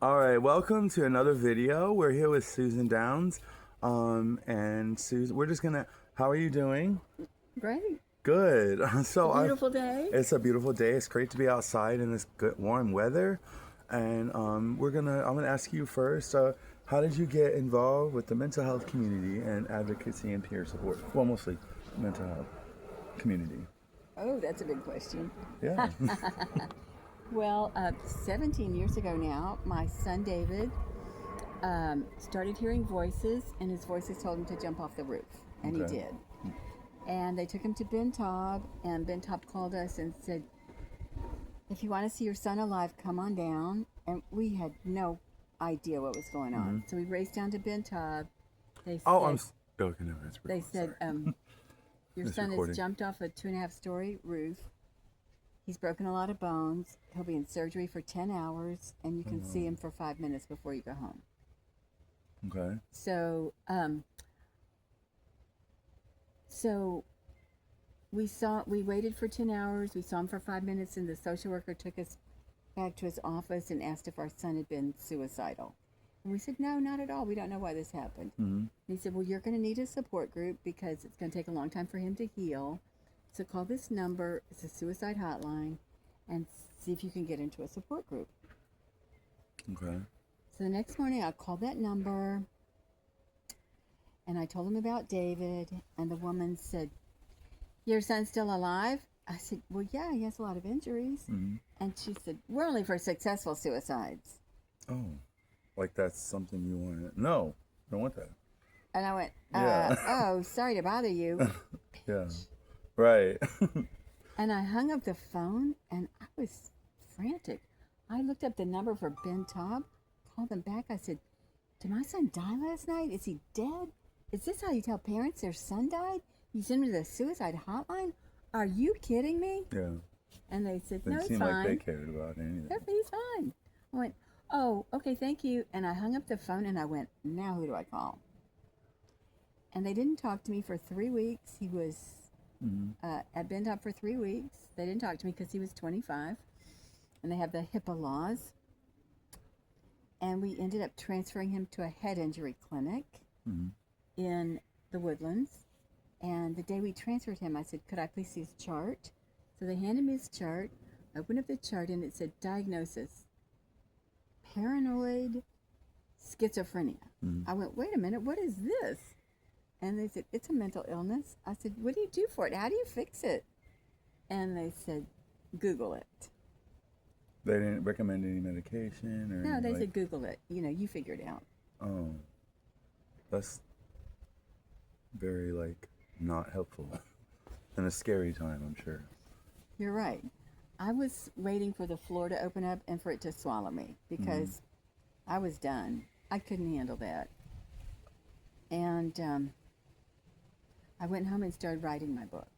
All right, welcome to another video. We're here with Susan Downs. And Susan, we're just gonna, how are you doing? Great. Good. It's a So I, beautiful day. it's a beautiful day. It's great to be outside in this good warm weather. And I'm gonna ask you first, how did you get involved with the mental health community and advocacy and peer support? Well, mostly mental health community. Oh, that's a big question. Yeah. Well, 17 years ago now, my son David started hearing voices, and his voices told him to jump off the roof, and he Okay. did. And they took him to Ben Taub, and Ben Taub called us and said, "If you want to see your son alive, come on down." And we had no idea what was going on, so we raced down to Ben Taub. They Oh, said, okay. No, that's they recording. said, Sorry. "Your It's son has recording. jumped off a 2.5-story roof. He's broken a lot of bones. He'll be in surgery for 10 hours, and you can see him for 5 minutes before you go home." Okay. So we waited for 10 hours. We saw him for 5 minutes, and the social worker took us back to his office and asked if our son had been suicidal. And we said, "No, not at all. We don't know why this happened." And he said, "Well, you're going to need a support group because it's going to take a long time for him to heal. So call this number. It's a suicide hotline, and see if you can get into a support group." Okay. So the next morning, I called that number, and I told him about David, and the woman said, "Your son's still alive?" I said, "Well, yeah, he has a lot of injuries." And she said, "We're only for successful suicides." Oh, like that's something you want to? No, I don't want that. And I went, Yeah. "Oh, sorry to bother you." Yeah. Right. And I hung up the phone, and I was frantic. I looked up the number for Ben Taub, called them back. I said, "Did my son die last night? Is he dead? Is this how you tell parents their son died? You send him to the suicide hotline? Are you kidding me?" Yeah. And they said, "No, Didn't he's seem like they fine. cared about anything. Yep, he's fine." I went, "Oh, okay, thank you." And I hung up the phone, and I went, "Now who do I call?" And they didn't talk to me for 3 weeks. He was at Ben Taub for 3 weeks. They didn't talk to me because he was 25, and they have the HIPAA laws. And we ended up transferring him to a head injury clinic in the Woodlands. And the day we transferred him, I said, "Could I please see his chart?" So they handed me his chart. I opened up the chart, and it said, "Diagnosis: paranoid schizophrenia." I went, "Wait a minute, what is this?" And they said, "It's a mental illness." I said, "What do you do for it? How do you fix it?" And they said, "Google it." They didn't recommend any medication or No, any, they like. said, "Google it. You figure it out." Oh, that's very like not helpful. And a scary time, I'm sure. You're right. I was waiting for the floor to open up and for it to swallow me because I was done. I couldn't handle that. And I went home and started writing my book.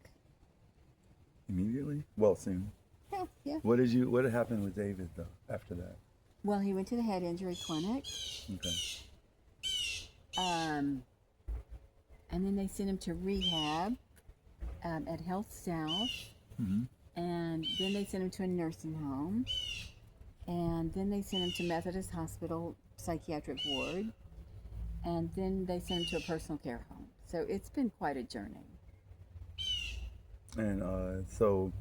Immediately? Well, soon. Yeah, yeah. What happened with David though after that? Well, he went to the head injury clinic, Okay. um, and then they sent him to rehab at Health South, and then they sent him to a nursing home, and then they sent him to Methodist Hospital psychiatric ward, and then they sent him to a personal care home. So it's been quite a journey. And so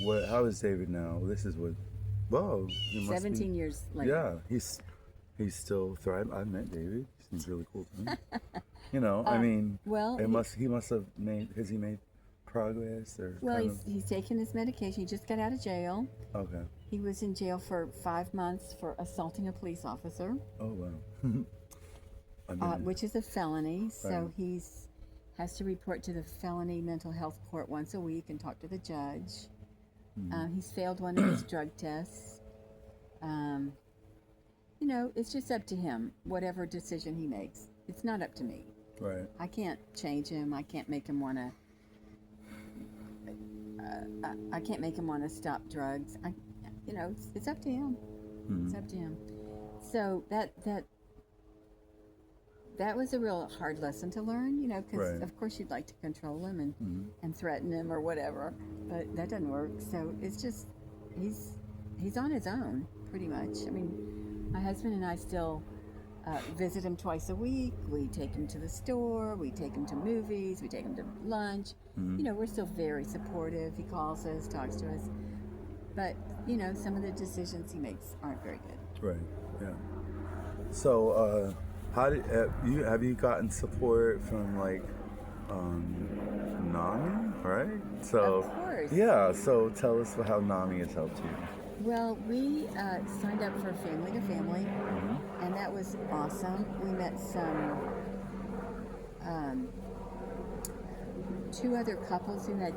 what how is David now? This is what whoa, he must be. 17 years later. Yeah, he's still thriving. I've met David. He seems really cool to me. I mean, well, he must have made has he made progress or Well, kind he's taken his medication. He just got out of jail. of okay. He was in jail for 5 months for assaulting a police officer, Oh wow. I mean, which is a felony. So right. he's has to report to the felony mental health court once a week and talk to the judge. He's failed one of his drug tests. Um, it's just up to him. Whatever decision he makes, it's not up to me. Right. I can't change him. I can't make him want to. I can't make him want to stop drugs. It's up to him. It's up to him. So that was a real hard lesson to learn, because Right. of course you'd like to control him and threaten him or whatever, but that doesn't work. So it's just he's on his own pretty much. I mean, My husband and I still visit him twice a week. We take him to the store. We take him to movies. We take him to lunch. Mm-hmm. You know, we're still very supportive. He calls us, talks to us. But, you know, some of the decisions he makes aren't very good. Right. Yeah. So, how did have you gotten support from like NAMI? Right. So, Of course. yeah. So, tell us how NAMI has helped you. Well, we signed up for Family to Family, and that was awesome. We met some two other couples who had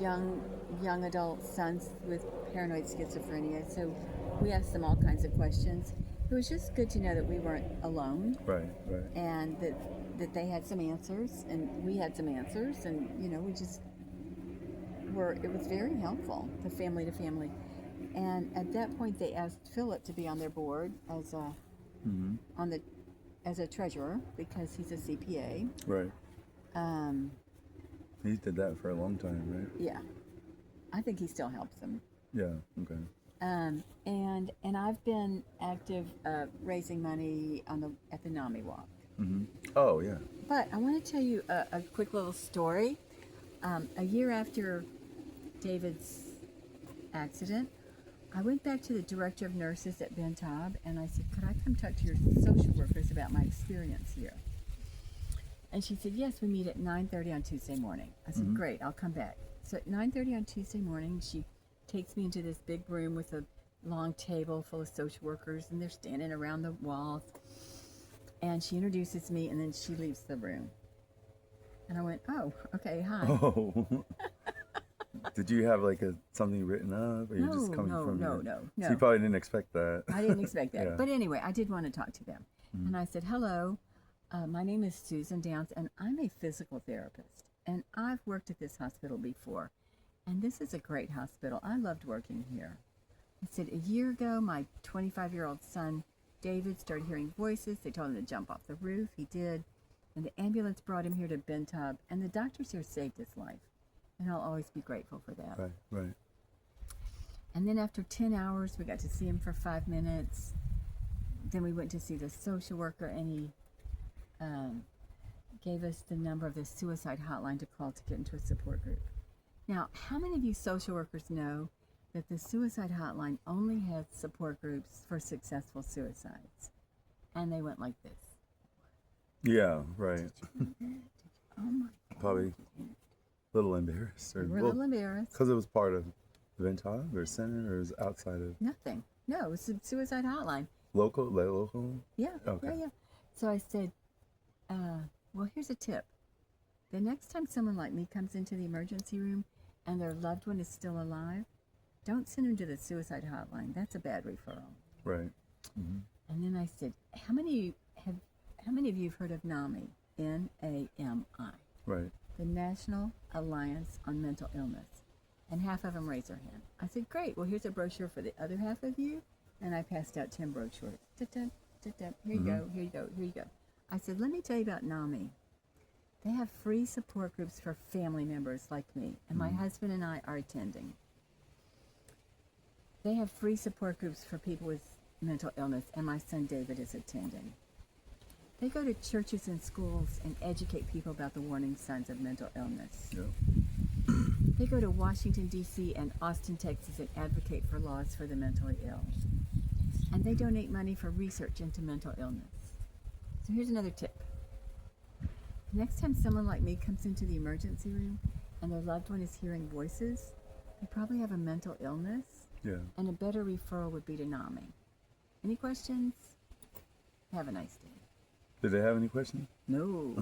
young adult sons with paranoid schizophrenia. So we asked them all kinds of questions. It was just good to know that we weren't alone, Right. Right. and that they had some answers, and we had some answers, and you know, we just were. It was very helpful, the Family to Family. And at that point, they asked Philip to be on their board as a as a treasurer because he's a CPA. Right. Um, He did that for a long time, right? yeah, I think he still helps them. Yeah. Okay. And I've been active raising money at the NAMI Walk. Oh yeah. But I want to tell you a quick little story. A year after David's accident, I went back to the director of nurses at Ben Taub and I said, could I come talk to your social workers about my experience here? And she said, yes, we meet at 9:30 on Tuesday morning. I said, great, I'll come back. So at 9:30 on Tuesday morning, she takes me into this big room with a long table full of social workers, and they're standing around the walls. And she introduces me, and then she leaves the room. And I went, oh, okay, hi. Oh. Did you have like something written up, or you just coming from? No. So you probably didn't expect that. I didn't expect that. Yeah. But anyway, I did want to talk to them. And I said, hello, my name is Susan Downs, and I'm a physical therapist. And I've worked at this hospital before. And this is a great hospital. I loved working here. I said, a year ago, my 25-year-old son, David, started hearing voices. They told him to jump off the roof. He did. And the ambulance brought him here to Ben Taub. And the doctors here saved his life. And I'll always be grateful for that. Right. Right. And then after 10 hours, we got to see him for 5 minutes. Then we went to see the social worker, and he gave us the number of the suicide hotline to call to get into a support group. Now, how many of you social workers know that the suicide hotline only has support groups for successful suicides? And they went like this. Yeah. Right. Oh my. Probably a little embarrassed, or We're a little embarrassed. because it was part of Ventab or Center, or it was outside of Nothing. No, it was a suicide hotline. local. Yeah. Okay. Yeah. So I said, well, here's a tip. The next time someone like me comes into the emergency room and their loved one is still alive, don't send them to the suicide hotline. That's a bad referral. Right. And then I said, how many of you have heard of NAMI? NAMI. Right. The National Alliance on Mental Illness. And half of them raised their hand. I said, great. Well, here's a brochure for the other half of you. And I passed out 10 brochures. Here you go, here you go, here you go. I said, let me tell you about NAMI. They have free support groups for family members like me, and my husband and I are attending. They have free support groups for people with mental illness, and my son David is attending. They go to churches and schools and educate people about the warning signs of mental illness. Yeah. They go to Washington, D.C. and Austin, Texas and advocate for laws for the mentally ill. And they donate money for research into mental illness. So here's another tip. Next time someone like me comes into the emergency room and their loved one is hearing voices, they probably have a mental illness, Yeah. and a better referral would be to NAMI. Any questions? Have a nice day. Did they have any questions? No.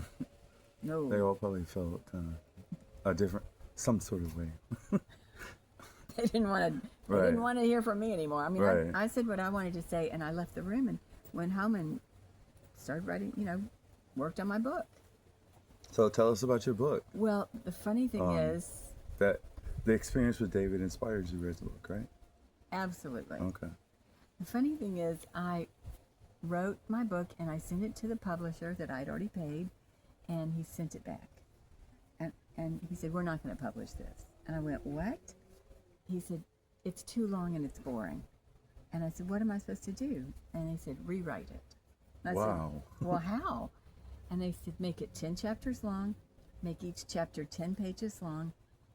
No. They all probably felt kind of a different, some sort of way. They didn't want to. They Right. didn't want to hear from me anymore. I mean, Right. I said what I wanted to say, and I left the room and went home and started writing. Worked on my book. So tell us about your book. Well, the funny thing is, That the experience with David inspired you to write the book, right? absolutely. Okay. The funny thing is, I wrote my book and I sent it to the publisher that I'd already paid, and he sent it back. And he said, we're not going to publish this. And I went, what? He said, it's too long and it's boring. And I said, what am I supposed to do? And they said, rewrite it. And I Wow. said, well, how? And they said, make it 10 chapters long, make each chapter 10 pages long,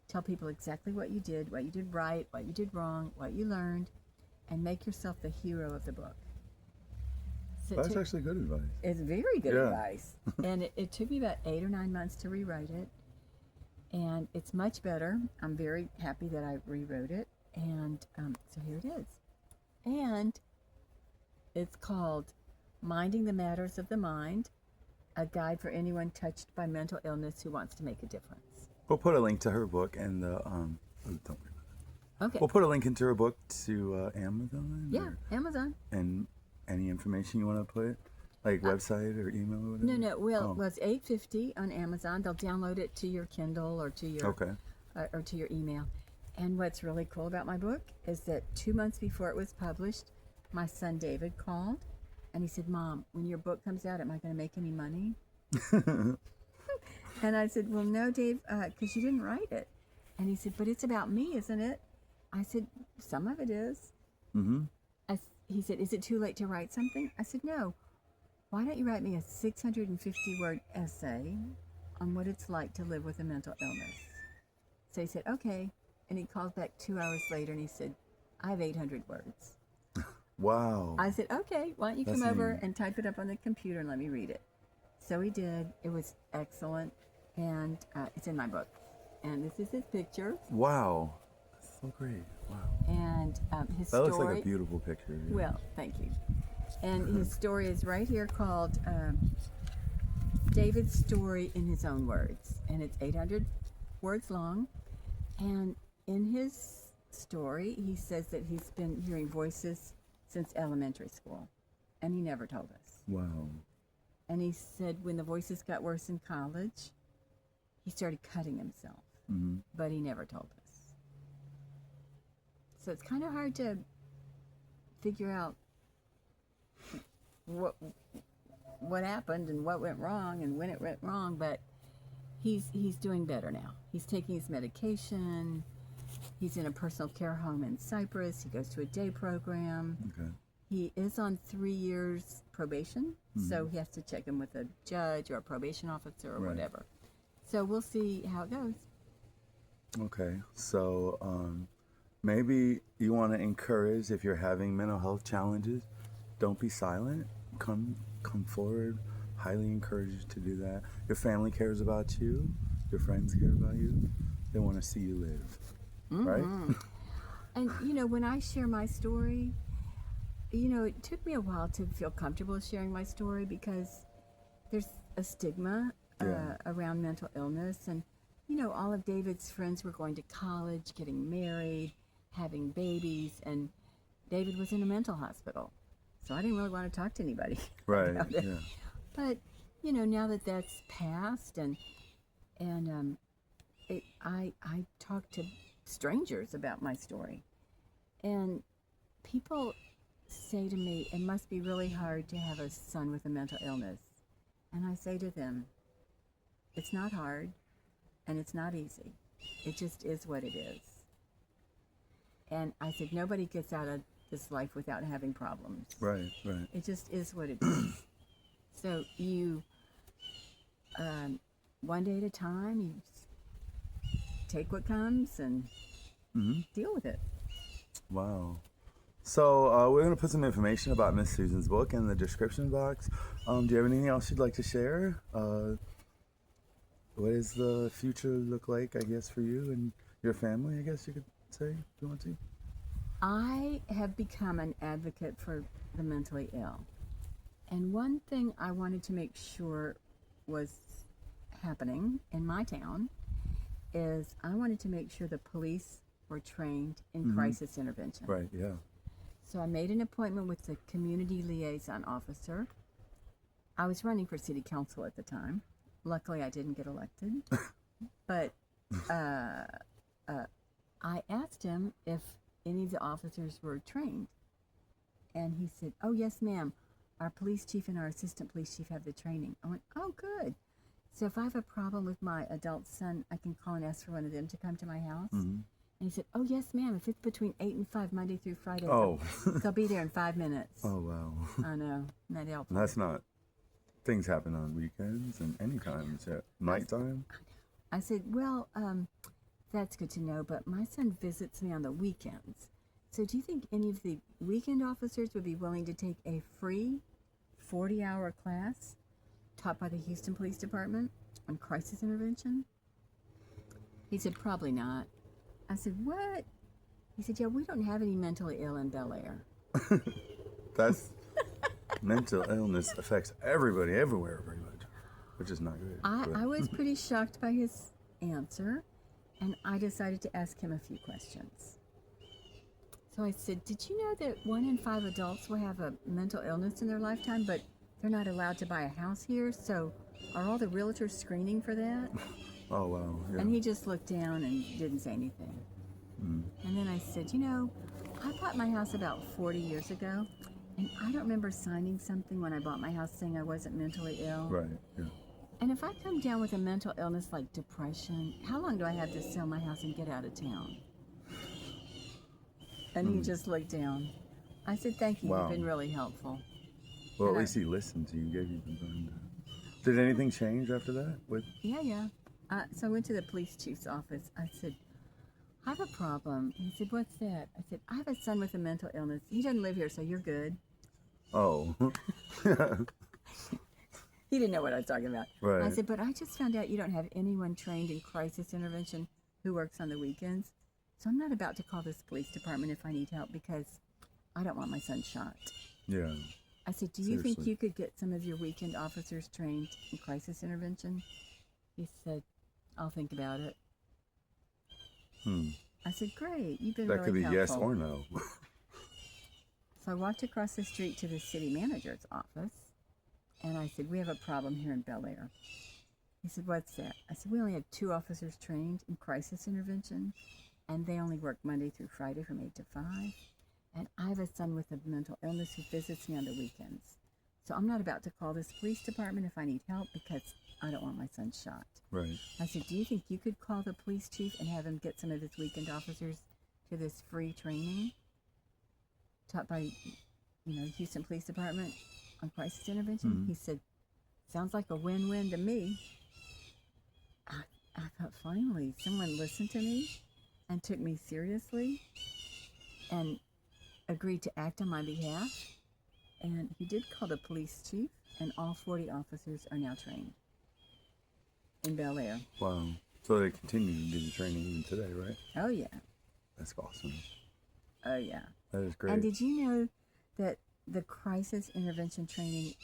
tell people exactly what you did right, what you did wrong, what you learned, and make yourself the hero of the book. So That's actually good advice. it's very good Yeah. advice. And it took me about 8 or 9 months to rewrite it. And it's much better. I'm very happy that I rewrote it. And so here it is. And it's called Minding the Matters of the Mind, a guide for anyone touched by mental illness who wants to make a difference. We'll put a link to her book and the oh, don't worry about Okay. it. We'll put a link into her book to Amazon. Yeah, Amazon. And any information you want to put, like website or email or whatever. No. Well, Oh. it was $8.50 on Amazon. They'll download it to your Kindle or to your Okay. or to your email. And what's really cool about my book is that 2 months before it was published, my son David called and he said, Mom, when your book comes out, am I going to make any money? And I said, well, no, Dave, because you didn't write it. And he said, but it's about me, isn't it? I said, some of it is. Mm-hmm. He said, is it too late to write something? I said, no. Why don't you write me a 650-word essay on what it's like to live with a mental illness? So he said, okay. And he called back 2 hours later and he said, I have 800 words. Wow. I said, okay, why don't you That's come over neat. and type it up on the computer and let me read it. So he did. It was excellent. And it's in my book. And this is his picture. Wow. That's so great. Wow. And his That story. looks like a beautiful picture. Yeah. Well, thank you. And his story is right here called David's Story in His Own Words. And it's 800 words long. And in his story, he says that he's been hearing voices since elementary school. And he never told us. Wow. And he said when the voices got worse in college, he started cutting himself. Mm-hmm. But he never told us. So it's kind of hard to figure out what happened and what went wrong and when it went wrong, but he's doing better now. He's taking his medication. He's in a personal care home in Cyprus. He goes to a day program. Okay. He is on 3 years probation, so he has to check in with a judge or a probation officer or Right. whatever. So we'll see how it goes. Okay. So maybe you want to encourage, if you're having mental health challenges, don't be silent. Come forward. Highly encourage you to do that. Your family cares about you. Your friends care about you. They want to see you live. Right? And, you know, when I share my story, you know, it took me a while to feel comfortable sharing my story because there's a stigma Yeah. around mental illness. And, you know, all of David's friends were going to college, getting married, having babies, and David was in a mental hospital. So I didn't really want to talk to anybody. Right. about it. Yeah. But, you know, now that that's passed and I talk to strangers about my story. And people say to me, it must be really hard to have a son with a mental illness. And I say to them, it's not hard and it's not easy. It just is what it is. And I said, nobody gets out of this life without having problems. Right. Right. It just is what it is. So you, one day at a time, you take what comes and deal with it. Wow. So we're going to put some information about Miss Susan's book in the description box. Do you have anything else you'd like to share? What does the future look like, I guess, for you and your family, I guess you could say, if you want to? I have become an advocate for the mentally ill. And one thing I wanted to make sure was happening in my town is I wanted to make sure the police were trained in crisis intervention. Right, yeah. So I made an appointment with the community liaison officer. I was running for city council at the time. Luckily, I didn't get elected. But I asked him if any of the officers were trained. And he said, oh, yes, ma'am. Our police chief and our assistant police chief have the training. I went, oh, good. So if I have a problem with my adult son, I can call and ask for one of them to come to my house. And And he said, "Oh yes, ma'am. If it's between 8 and 5, Monday through Friday, Oh. they'll be there in 5 minutes." Oh, wow. I know. Isn't that helpful? That's not. Things happen on weekends and any times at nighttime. I said, "Well, that's good to know, but my son visits me on the weekends. So do you think any of the weekend officers would be willing to take a free 40-hour class taught by the Houston Police Department on crisis intervention?" He said, "Probably not." I said, "What?" He said, "Yeah, we don't have any mentally ill in Bel Air." That's mental illness affects everybody everywhere pretty much, which is not good. I was pretty shocked by his answer, and I decided to ask him a few questions. So I said, "Did you know that 1 in 5 adults will have a mental illness in their lifetime, but they're not allowed to buy a house here? So are all the realtors screening for that?" Oh, wow. Yeah. And he just looked down and didn't say anything. And then I said, "You know, I bought my house about 40 years ago, and I don't remember signing something when I bought my house saying I wasn't mentally ill. Right. Yeah. And if I come down with a mental illness like depression, how long do I have to sell my house and get out of town?" And he just looked down. I said, "Thank you. Wow. You've been really helpful." Well, at And I- least he listened to you, gave you some time to. Did anything change after that? With Yeah. So I went to the police chief's office. I said, "I have a problem." He said, "What's that?" I said, "I have a son with a mental illness. He doesn't live here, so you're good." oh, He didn't know what I was talking about. Right. I said, "But I just found out you don't have anyone trained in crisis intervention who works on the weekends. So I'm not about to call this police department if I need help because I don't want my son shot." yeah. I said, "Do you think Seriously. you could get some of your weekend officers trained in crisis intervention?" He said, "I'll think about it." I said, "Great, you've been That really could be helpful." yes or no. So I walked across the street to the city manager's office, and I said, "We have a problem here in Bel Air." He said, "What's that?" I said, "We only have 2 officers trained in crisis intervention, and they only work Monday through Friday from 8 to 5. And I have a son with a mental illness who visits me on the weekends. So I'm not about to call this police department if I need help because I don't want my son shot." Right. I said, "Do you think you could call the police chief and have him get some of his weekend officers to this free training taught by, Houston Police Department on crisis intervention?" He said, "Sounds like a win-win to me." I thought, finally, someone listened to me and took me seriously and agreed to act on my behalf. And he did call the police chief, and all 40 officers are now trained in Bel Air. Wow. So they continue to do the training even today, right? Oh, yeah. That's awesome. Oh, yeah. That is great. And did you know that the crisis intervention training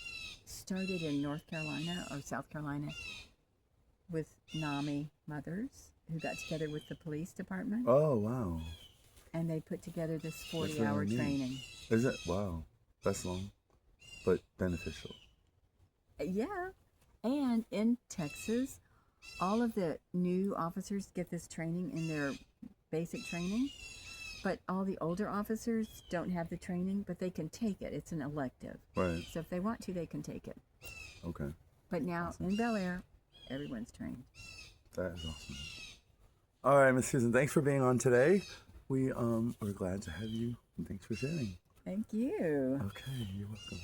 started in North Carolina or South Carolina with NAMI mothers who got together with the police department? Oh, wow. And they put together this really 40-hour neat. training. Is it? Wow. That's long, but beneficial. Yeah. And in Texas, all of the new officers get this training in their basic training, but all the older officers don't have the training, but they can take it. It's an elective. Right. So if they want to, they can take it. Okay. But now in Bel Air, everyone's trained. That is awesome. All right, Miss Susan, thanks for being on today. We're glad to have you, and thanks for sharing. Thank you. Okay, you're welcome.